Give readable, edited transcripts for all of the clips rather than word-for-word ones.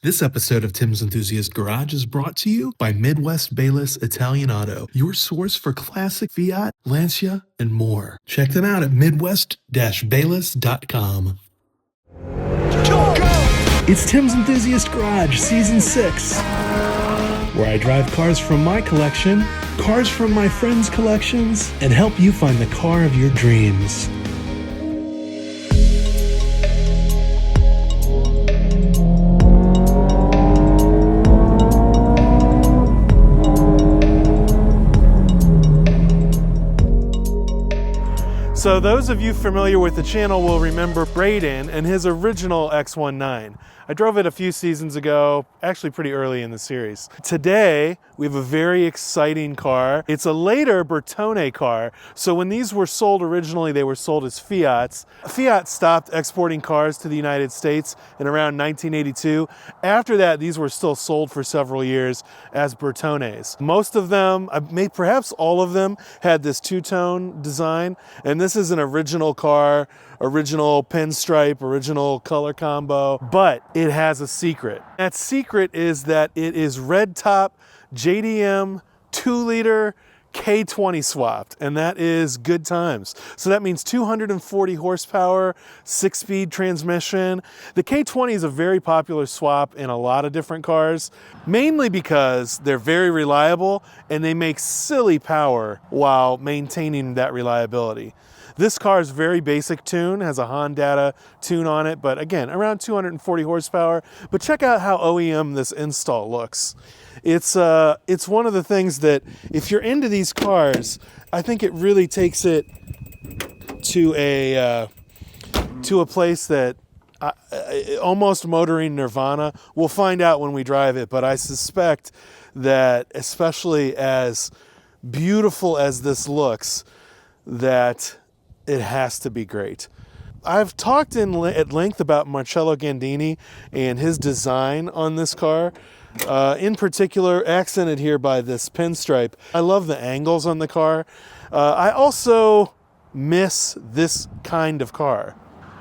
This episode of Tim's Enthusiast Garage is brought to you by Midwest Bayless Italian Auto, your source for classic Fiat, Lancia, and more. Check them out at midwest-bayless.com. It's Tim's Enthusiast Garage, Season 6, where I drive cars from my collection, cars from my friends' collections, and help you find the car of your dreams. So those of you familiar with the channel will remember Braden and his original X19. I drove it a few seasons ago, actually pretty early in the series. Today, we have a very exciting car. It's a later Bertone car. So when these were sold originally, they were sold as Fiats. Fiat stopped exporting cars to the United States in around 1982. After that, these were still sold for several years as Bertones. Most of them, perhaps all of them, had this two-tone design. And this is an original car, original pinstripe, original color combo, but it has a secret. That secret is that it is red top JDM 2-liter K20 swapped, and that is good times. So that means 240 horsepower, 6-speed transmission. The K20 is a very popular swap in a lot of different cars, mainly because they're very reliable and they make silly power while maintaining that reliability. This car is very basic tune, has a Honda tune on it, but again, around 240 horsepower. But check out how OEM this install looks. It's one of the things that, if you're into these cars, I think it really takes it to a place that almost motoring nirvana. We'll find out when we drive it, but I suspect that, especially as beautiful as this looks, that it has to be great. I've talked at length about Marcello Gandini and his design on this car, in particular accented here by this pinstripe. I love the angles on the car. I also miss this kind of car.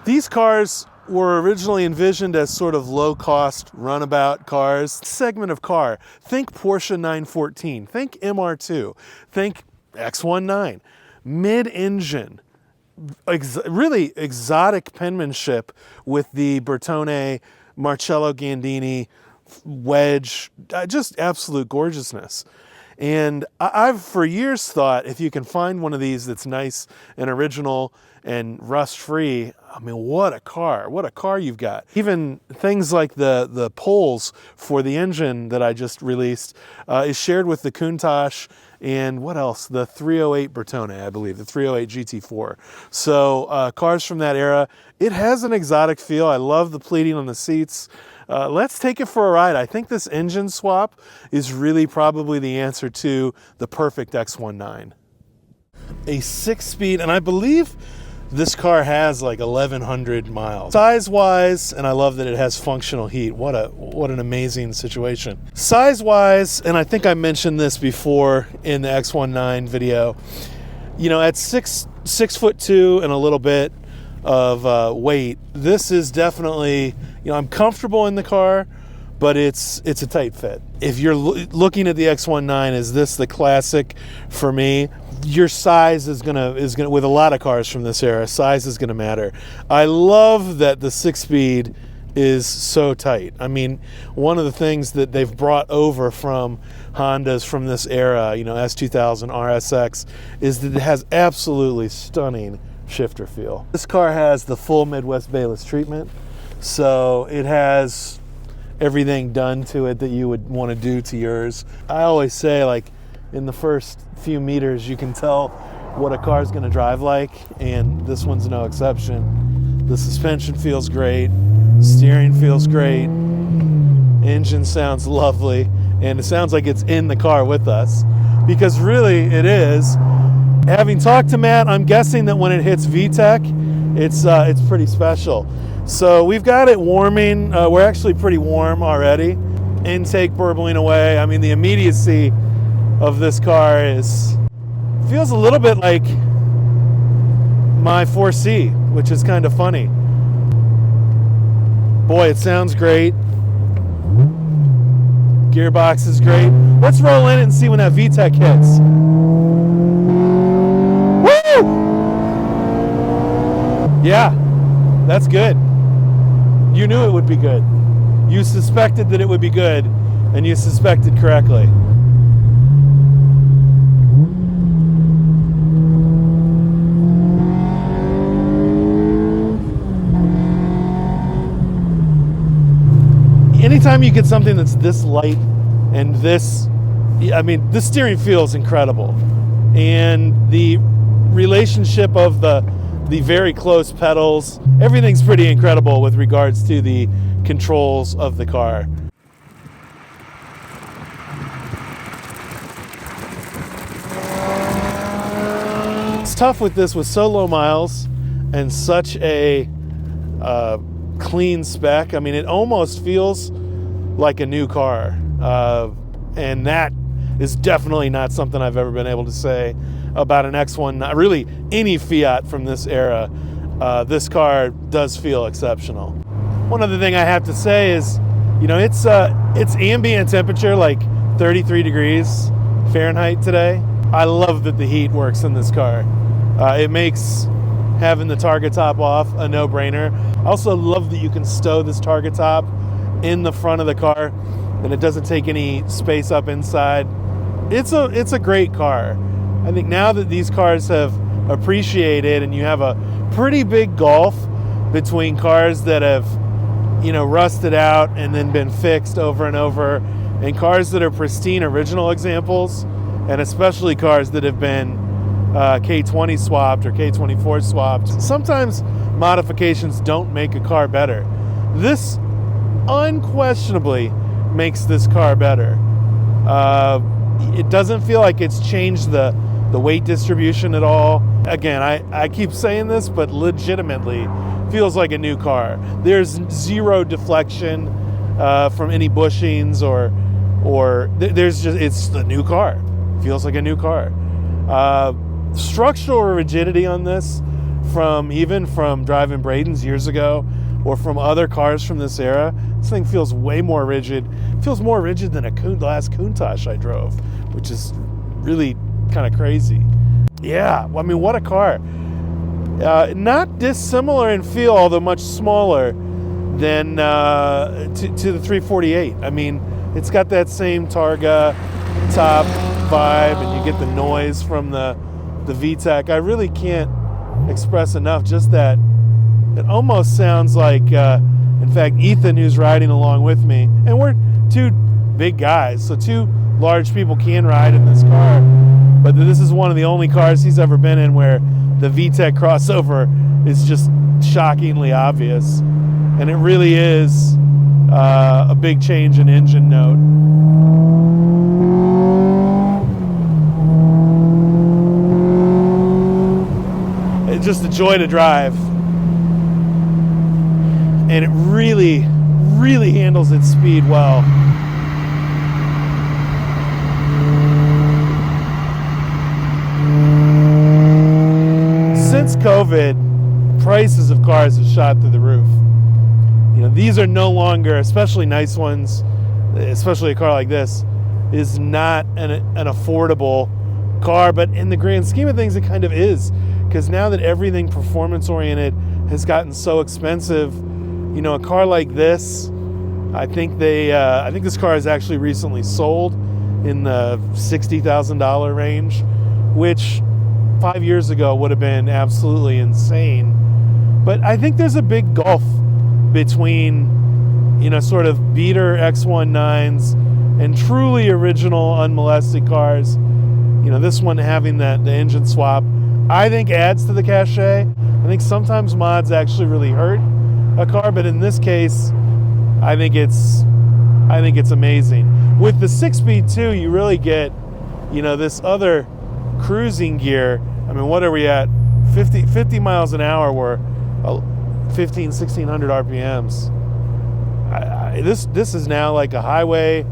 These cars were originally envisioned as sort of low-cost runabout cars. Segment of car. Think Porsche 914. Think MR2. Think X19. Mid-engine. Really exotic penmanship with the Bertone Marcello Gandini wedge, just absolute gorgeousness. And I've for years thought, if you can find one of these that's nice and original and rust-free, I mean, what a car you've got. Even things like the poles for the engine that I just released is shared with the Countach and what else? The 308 Bertone, I believe, the 308 GT4. So cars from that era, it has an exotic feel. I love the pleating on the seats. Let's take it for a ride. I think this engine swap is really probably the answer to the perfect X19. A 6-speed, and I believe this car has like 1,100 miles. Size-wise, and I love that it has functional heat. What an amazing situation. Size-wise, and I think I mentioned this before in the X19 video, you know, at 6'2" and a little bit of weight, this is definitely, you know, I'm comfortable in the car, but it's a tight fit. If you're looking at the X19, is this the classic for me? Your size is gonna with a lot of cars from this era, size is gonna matter. I love that the 6-speed is so tight. I mean, one of the things that they've brought over from Hondas from this era, you know, S2000 RSX, is that it has absolutely stunning shifter feel. This car has the full Midwest Bayless treatment, so it has everything done to it that you would want to do to yours. I always say, like, in the first few meters, you can tell what a car is going to drive like, and this one's no exception. The suspension feels great, steering feels great, engine sounds lovely, and it sounds like it's in the car with us, because really it is. Having talked to Matt, I'm guessing that when it hits VTEC, it's pretty special. So we've got it warming. We're actually pretty warm already. Intake burbling away. I mean, the immediacy of this car feels a little bit like my 4C, which is kind of funny. Boy, it sounds great. Gearbox is great. Let's roll in it and see when that VTEC hits. Woo! Yeah, that's good. You knew it would be good. You suspected that it would be good, and you suspected correctly. Anytime you get something that's this light and this, I mean, the steering feels incredible. And the relationship of the very close pedals, everything's pretty incredible with regards to the controls of the car. It's tough with this with so low miles and such a clean spec. I mean, it almost feels like a new car, and that is definitely not something I've ever been able to say about an X1, really any Fiat from this era. This car does feel exceptional. One other thing I have to say is, you know, it's ambient temperature, like 33 degrees Fahrenheit today. I love that the heat works in this car. It makes having the target top off a no-brainer. I also love that you can stow this target top in the front of the car and it doesn't take any space up inside. It's a great car. I think now that these cars have appreciated and you have a pretty big gulf between cars that have, you know, rusted out and then been fixed over and over, and cars that are pristine original examples, and especially cars that have been K20 swapped or K24 swapped. Sometimes modifications don't make a car better. This unquestionably makes this car better. It doesn't feel like it's changed the weight distribution at all. Again, I keep saying this, but legitimately feels like a new car. There's zero deflection from any bushings or there's just, it's the new car. Feels like a new car. Structural rigidity on this, even from driving Braden's years ago or from other cars from this era, this thing feels way more rigid. It feels more rigid than the last Countach I drove, which is really kind of crazy. Yeah, I mean, what a car. Not dissimilar in feel, although much smaller than to the 348. I mean, it's got that same Targa top vibe, and you get the noise from the VTEC. I really can't express enough just that it almost sounds like, in fact, Ethan, who's riding along with me, and we're two big guys, so two large people can ride in this car, but this is one of the only cars he's ever been in where the VTEC crossover is just shockingly obvious, and it really is a big change in engine note. It's just a joy to drive, and it really, really handles its speed well. Since COVID, prices of cars have shot through the roof. You know, these are no longer, especially nice ones, especially a car like this, is not an affordable car, but in the grand scheme of things, it kind of is. Because now that everything performance-oriented has gotten so expensive, you know, a car like this, I think this car is actually recently sold in the $60,000 range, which 5 years ago would have been absolutely insane. But I think there's a big gulf between, you know, sort of beater X19s and truly original unmolested cars. You know, this one having the engine swap, I think adds to the cachet. I think sometimes mods actually really hurt a car, but in this case, I think it's amazing. With the 6-speed too, you really get, you know, this other cruising gear. I mean, what are we at? 50 miles an hour. We're 1600 RPMs. This is now like a highway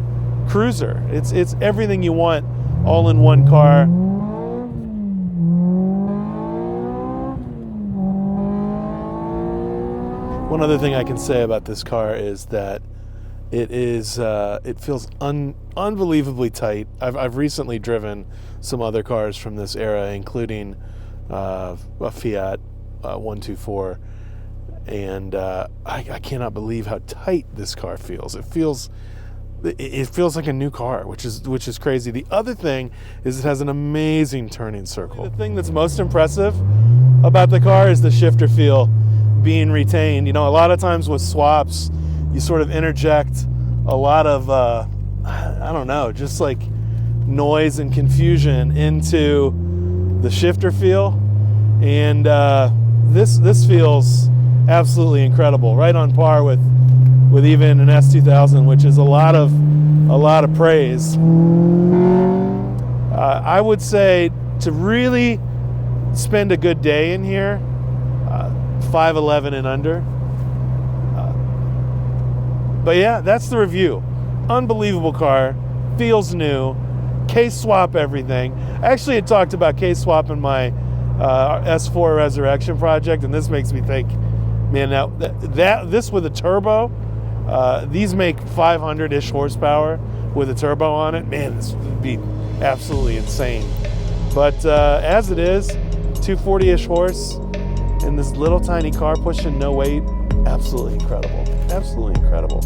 cruiser. It's everything you want all in one car. One other thing I can say about this car is that It feels unbelievably tight. I've recently driven some other cars from this era, including a Fiat 124, and I cannot believe how tight this car feels. It feels like a new car, which is crazy. The other thing is it has an amazing turning circle. The thing that's most impressive about the car is the shifter feel being retained. You know, a lot of times with swaps, you sort of interject a lot of I don't know, just like noise and confusion into the shifter feel, and this feels absolutely incredible, right on par with even an S2000, which is a lot of praise. I would say to really spend a good day in here, 511 and under. But yeah, that's the review. Unbelievable car, feels new, case swap everything. Actually, it talked about case swap in my S4 Resurrection project, and this makes me think, man, now this with a turbo, these make 500-ish horsepower with a turbo on it. Man, this would be absolutely insane. But as it is, 240-ish horse in this little tiny car pushing no weight, absolutely incredible. Absolutely incredible.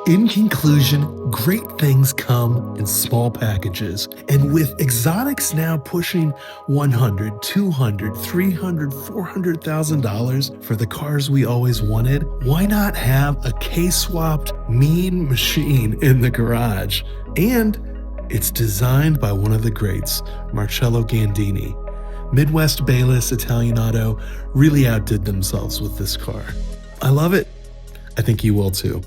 In conclusion, great things come in small packages. And with exotics now pushing $100,000, $200,000, $300,000, $400,000 for the cars we always wanted, why not have a case-swapped mean machine in the garage? And it's designed by one of the greats, Marcello Gandini. Midwest Bayless Italian Auto really outdid themselves with this car. I love it. I think you will too.